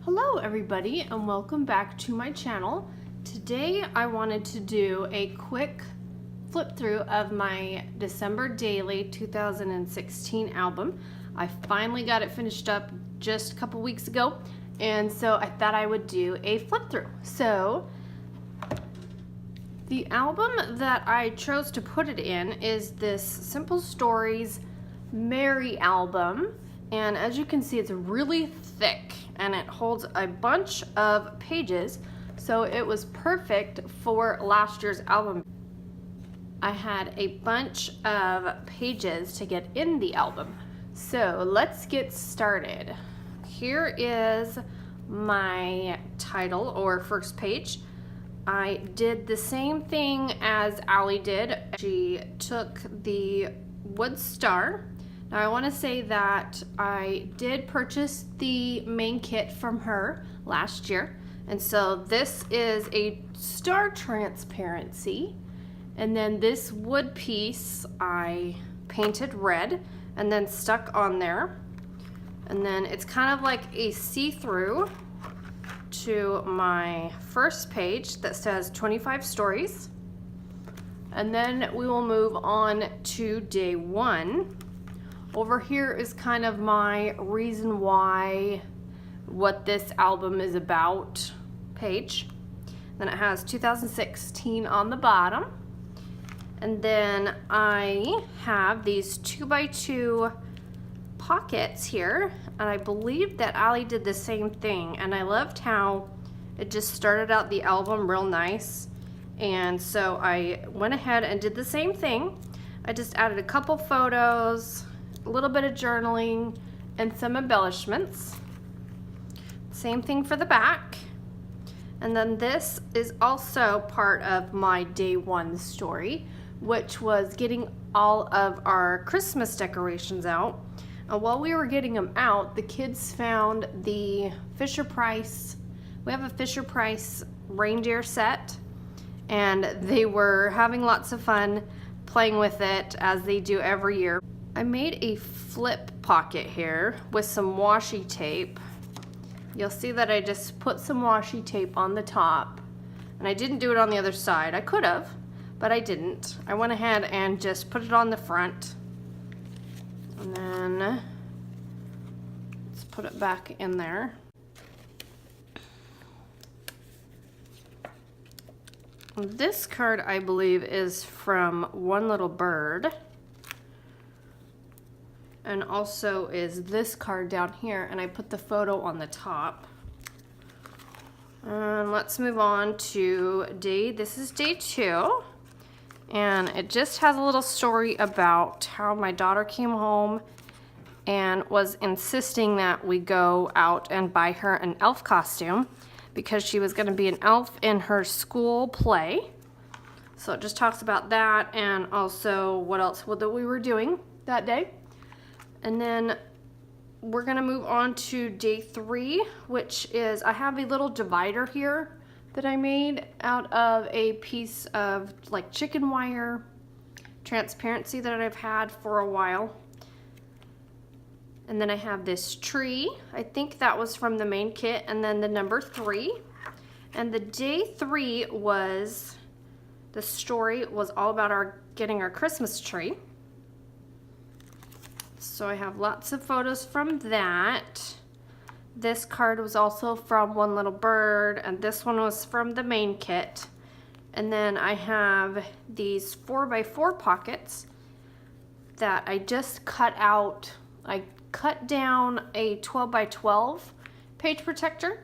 Hello everybody and welcome back to my channel. Today I wanted to do a quick flip through of my December Daily 2016 album. I finally got it finished up just a couple weeks ago, and so I thought I would do a flip through. So the album that I chose to put it in is this Simple Stories Mary album, and as you can see it's really thick and it holds a bunch of pages, so it was perfect for last year's album. I had a bunch of pages to get in the album, so let's get started. Here is my title or first page. I did the same thing as Allie did. She took the wood star. Now I want to say that I did purchase the main kit from her last year, and so this is a star transparency, and then this wood piece I painted red and then stuck on there, and then it's kind of like a see-through to my first page that says 25 stories, and then we will move on to day one. Over here is kind of my reason why, what this album is about page. Then it has 2016 on the bottom. And then I have these 2x2 pockets here. And I believe that Allie did the same thing. And I loved how it just started out the album real nice. And so I went ahead and did the same thing. I just added a couple photos, a little bit of journaling, and some embellishments. Same thing for the back. And then this is also part of my day one story, which was getting all of our Christmas decorations out. And while we were getting them out, the kids found the Fisher-Price, we have a Fisher-Price reindeer set, and they were having lots of fun playing with it as they do every year. I made a flip pocket here with some washi tape. You'll see that I just put some washi tape on the top, and I didn't do it on the other side. I could have, but I didn't. I went ahead and just put it on the front, and then let's put it back in there. This card, I believe, is from One Little Bird. And also is this card down here, and I put the photo on the top. And let's move on to this is day two, and it just has a little story about how my daughter came home and was insisting that we go out and buy her an elf costume because she was going to be an elf in her school play. So it just talks about that, and also what else that we were doing that day. And then we're gonna move on to day three, which is, I have a little divider here that I made out of a piece of like chicken wire transparency that I've had for a while. And then I have this tree. I think that was from the main kit, and then the number 3. And the day 3 was, the story was all about getting our Christmas tree. So I have lots of photos from that. This card was also from One Little Bird, and this one was from the main kit. And then I have these 4x4 pockets that I just cut out. I cut down a 12x12 page protector.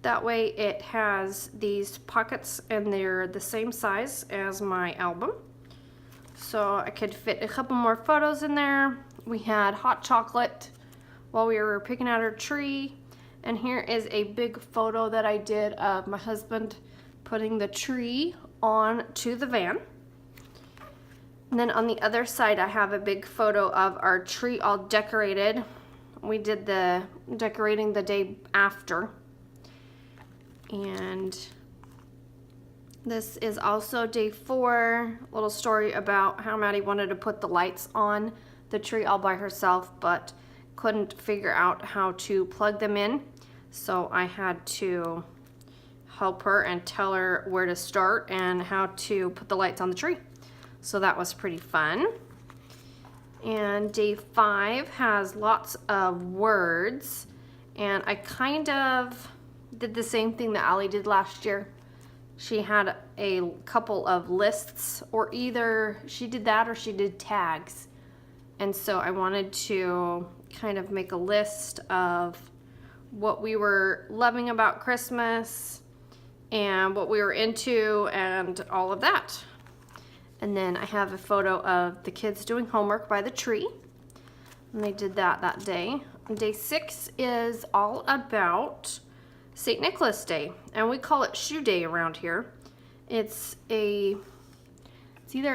That way it has these pockets, and they're the same size as my album. So I could fit a couple more photos in there. We had hot chocolate while we were picking out our tree. And here is a big photo that I did of my husband putting the tree on to the van. And then on the other side, I have a big photo of our tree all decorated. We did the decorating the day after. And this is also day 4, a little story about how Maddie wanted to put the lights on the tree all by herself, but couldn't figure out how to plug them in. So I had to help her and tell her where to start and how to put the lights on the tree. So that was pretty fun. And day 5 has lots of words, and I kind of did the same thing that Allie did last year. She had a couple of lists, or either she did that or she did tags. And so I wanted to kind of make a list of what we were loving about Christmas and what we were into and all of that. And then I have a photo of the kids doing homework by the tree. And they did that day. And day 6 is all about St. Nicholas Day. And we call it Shoe Day around here. It's either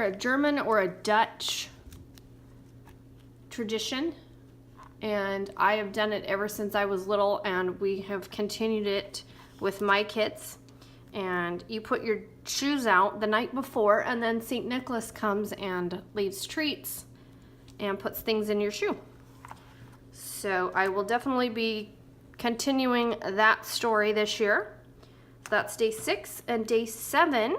a German or a Dutch tradition. And I have done it ever since I was little, and we have continued it with my kids. And you put your shoes out the night before, and then St. Nicholas comes and leaves treats and puts things in your shoe. So I will definitely be continuing that story this year. That's day 6. And day 7,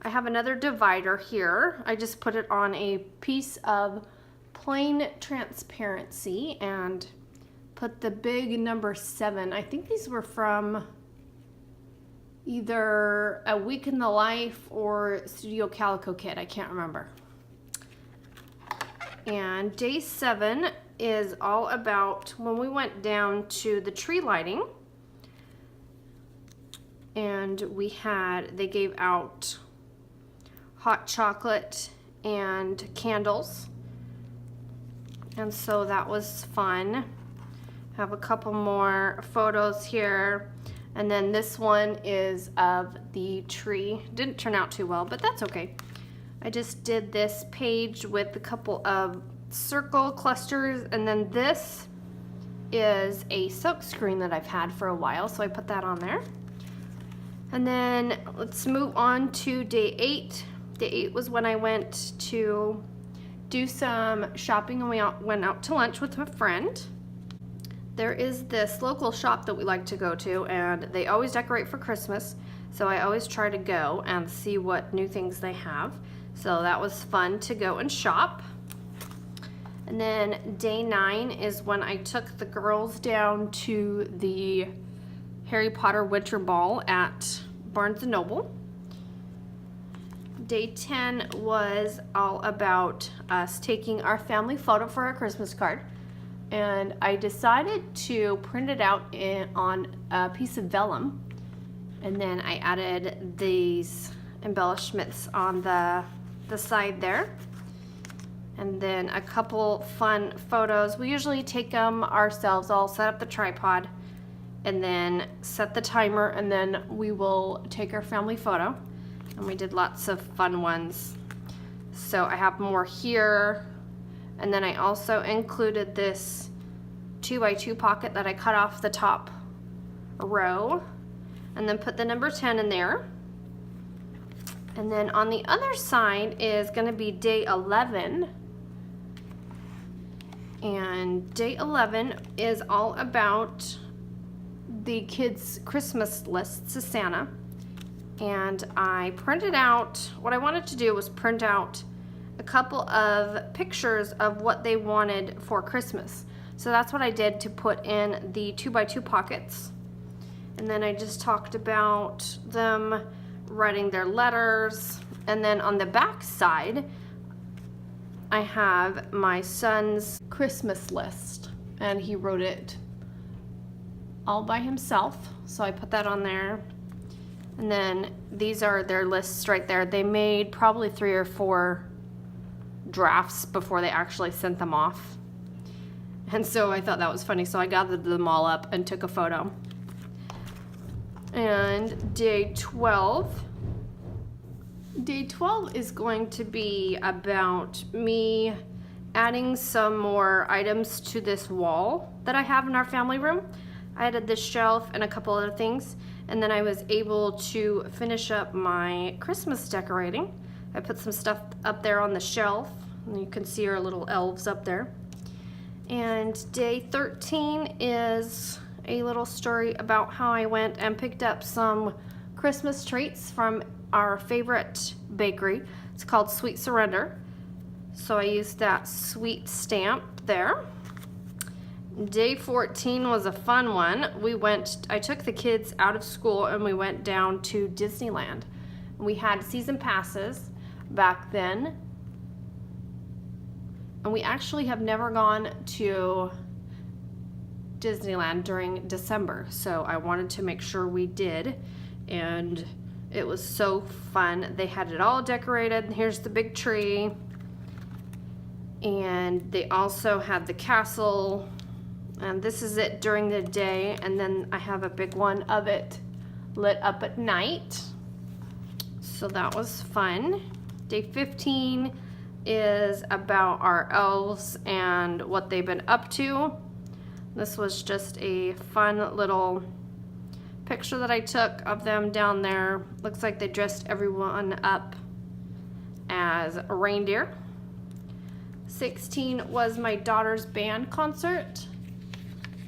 I have another divider here. I just put it on a piece of plain transparency and put the big number 7. I think these were from either A Week in the Life or Studio Calico Kid. I can't remember. And day 7 is all about when we went down to the tree lighting, and they gave out hot chocolate and candles, and so that was fun. Have a couple more photos here. And then this one is of the tree. Didn't turn out too well, but that's okay. I just did this page with a couple of circle clusters, and then this is a silk screen that I've had for a while, so I put that on there. And then let's move on to day 8. Day 8 was when I went to do some shopping, and we went out to lunch with a friend. There is this local shop that we like to go to, and they always decorate for Christmas, so I always try to go and see what new things they have. So that was fun to go and shop. And then day 9 is when I took the girls down to the Harry Potter Winter Ball at Barnes & Noble. Day 10 was all about us taking our family photo for our Christmas card. And I decided to print it out on a piece of vellum, and then I added these embellishments on the side there, and then a couple fun photos. We usually take them ourselves. I'll set up the tripod and then set the timer, and then we will take our family photo, and we did lots of fun ones. So I have more here. And then I also included this 2x2 pocket that I cut off the top row, and then put the number 10 in there. And then on the other side is going to be day 11. And day 11 is all about the kids' Christmas lists to Santa. And I printed out, what I wanted to do was print out a couple of pictures of what they wanted for Christmas. So that's what I did to put in the 2x2 pockets. And then I just talked about them writing their letters. And then on the back side, I have my son's Christmas list, and he wrote it all by himself. So I put that on there. And then these are their lists right there. They made probably 3 or 4 drafts before they actually sent them off. And so I thought that was funny, so I gathered them all up and took a photo. And day 12 is going to be about me adding some more items to this wall that I have in our family room. I added this shelf and a couple other things, and then I was able to finish up my Christmas decorating. I put some stuff up there on the shelf, and you can see our little elves up there. And day 13 is a little story about how I went and picked up some Christmas treats from our favorite bakery. It's called Sweet Surrender. So I used that sweet stamp there. Day 14 was a fun one. I took the kids out of school and we went down to Disneyland. We had season passes back then. And we actually have never gone to Disneyland during December. So I wanted to make sure we did. And it was so fun. They had it all decorated. Here's the big tree. And they also had the castle. And this is it during the day. And then I have a big one of it lit up at night. So that was fun. Day 15 is about our elves and what they've been up to. This was just a fun little picture that I took of them down there. Looks like they dressed everyone up as a reindeer. 16 was my daughter's band concert.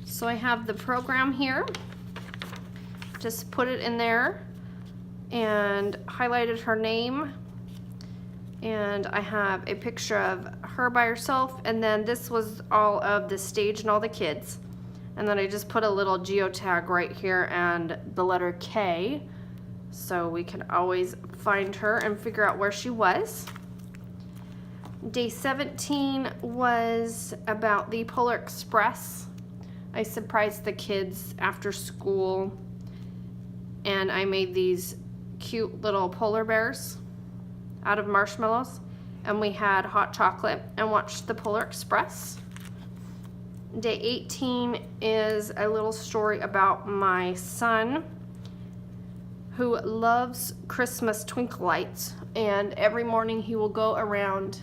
So I have the program here. Just put it in there and highlighted her name. And I have a picture of her by herself, and then this was all of the stage and all the kids. And then I just put a little geotag right here and the letter K, so we can always find her and figure out where she was. Day 17 was about the Polar Express. I surprised the kids after school, and I made these cute little polar bears out of marshmallows, and we had hot chocolate and watched the Polar Express. Day 18 is a little story about my son who loves Christmas twinkle lights, and every morning he will go around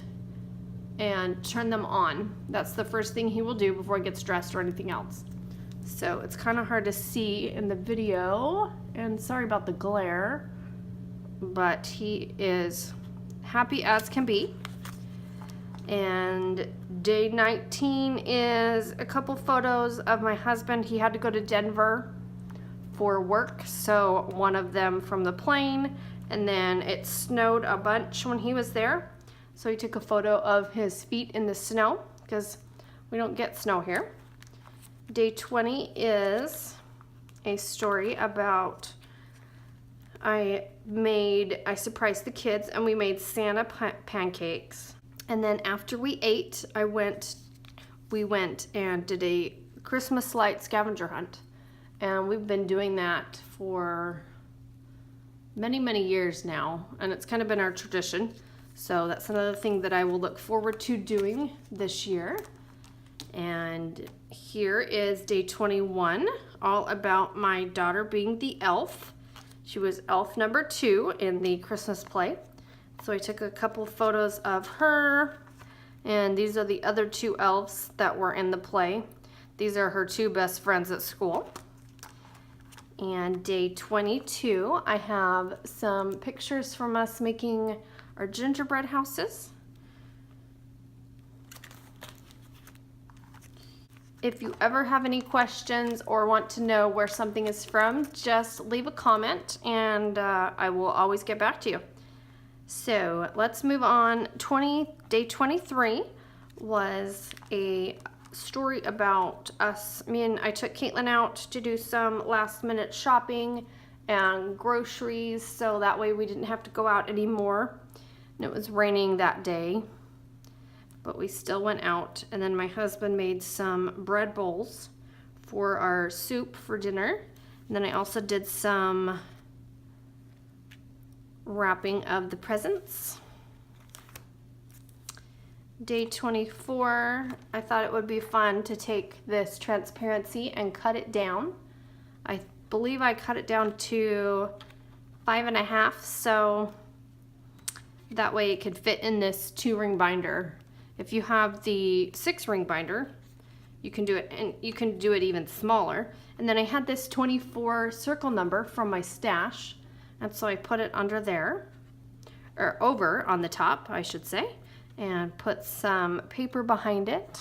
and turn them on. That's the first thing he will do before he gets dressed or anything else. So it's kind of hard to see in the video, and sorry about the glare, but he is happy as can be. And day 19 is a couple photos of my husband. He had to go to Denver for work, so one of them from the plane, and then it snowed a bunch when he was there, so he took a photo of his feet in the snow because we don't get snow here. Day 20 is a story about I surprised the kids and we made Santa pancakes. And then after we ate, we went and did a Christmas light scavenger hunt. And we've been doing that for many, many years now. And it's kind of been our tradition. So that's another thing that I will look forward to doing this year. And here is day 21, all about my daughter being the elf. She was elf number 2 in the Christmas play. So I took a couple photos of her, and these are the other 2 elves that were in the play. These are her 2 best friends at school. And day 22, I have some pictures from us making our gingerbread houses. If you ever have any questions or want to know where something is from, just leave a comment and I will always get back to you. So let's move on. Day 23 was a story about us. I took Caitlin out to do some last minute shopping and groceries, so that way we didn't have to go out anymore. And it was raining that day, but we still went out. And then my husband made some bread bowls for our soup for dinner. And then I also did some wrapping of the presents. Day 24, I thought it would be fun to take this transparency and cut it down. I believe I cut it down to 5.5, so that way it could fit in this 2-ring binder. If you have the 6-ring binder, you can do it, and you can do it even smaller. And then I had this 24 circle number from my stash, and so I put it under there, or over on the top, I should say, and put some paper behind it.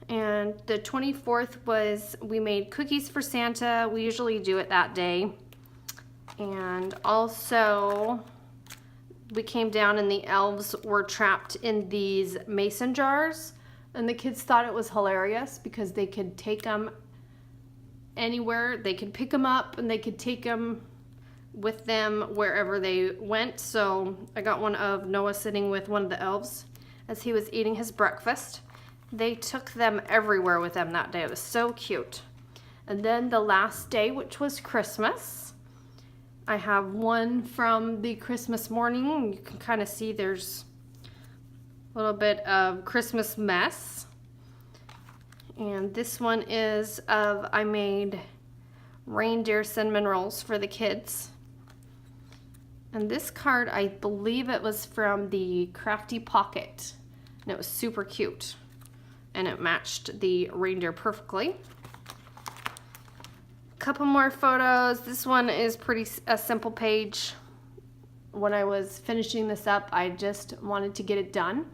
And the 24th was, we made cookies for Santa. We usually do it that day. And also, we came down and the elves were trapped in these mason jars. And the kids thought it was hilarious because they could take them anywhere. They could pick them up and they could take them with them wherever they went. So I got one of Noah sitting with one of the elves as he was eating his breakfast. They took them everywhere with them that day. It was so cute. And then the last day, which was Christmas, I have one from the Christmas morning. You can kind of see there's a little bit of Christmas mess. And this one is of, I made reindeer cinnamon rolls for the kids. And this card, I believe it was from the Crafty Pocket. And it was super cute. And it matched the reindeer perfectly. Couple more photos. This one is a simple page. When I was finishing this up, I just wanted to get it done.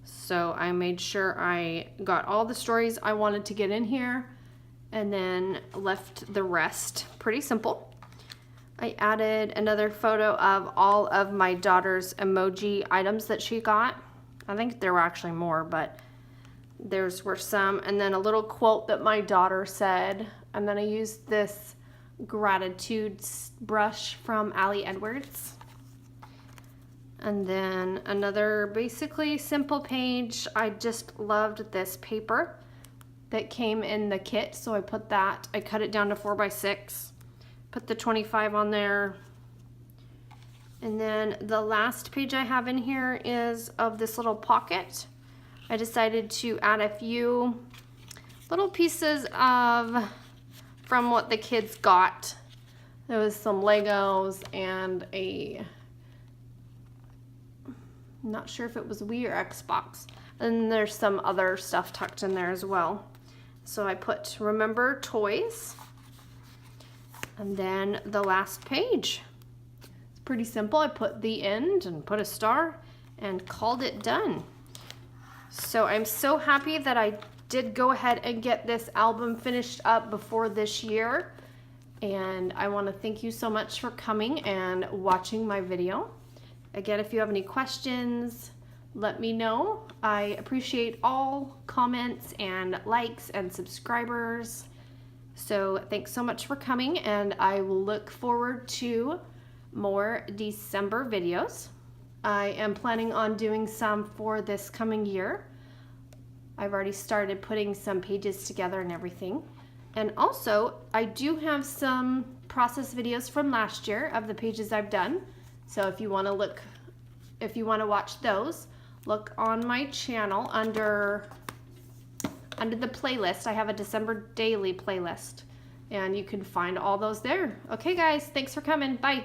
So I made sure I got all the stories I wanted to get in here and then left the rest pretty simple. I added another photo of all of my daughter's emoji items that she got. I think there were actually more, but there's were some. And then a little quote that my daughter said. And then I used this gratitude brush from Ali Edwards. And then another basically simple page. I just loved this paper that came in the kit. So I put that, I cut it down to 4x6, put the 25 on there. And then the last page I have in here is of this little pocket. I decided to add a few little pieces of from what the kids got. There was some Legos and I'm not sure if it was Wii or Xbox. And there's some other stuff tucked in there as well. So I put remember toys. And then the last page. It's pretty simple. I put the end and put a star and called it done. So I'm so happy that I did go ahead and get this album finished up before this year. And I want to thank you so much for coming and watching my video. Again, if you have any questions, let me know. I appreciate all comments and likes and subscribers. So thanks so much for coming, and I will look forward to more December videos. I am planning on doing some for this coming year. I've already started putting some pages together and everything. And also, I do have some process videos from last year of the pages I've done. So if you want to watch those, look on my channel under the playlist. I have a December daily playlist, and you can find all those there. Okay guys, thanks for coming. Bye.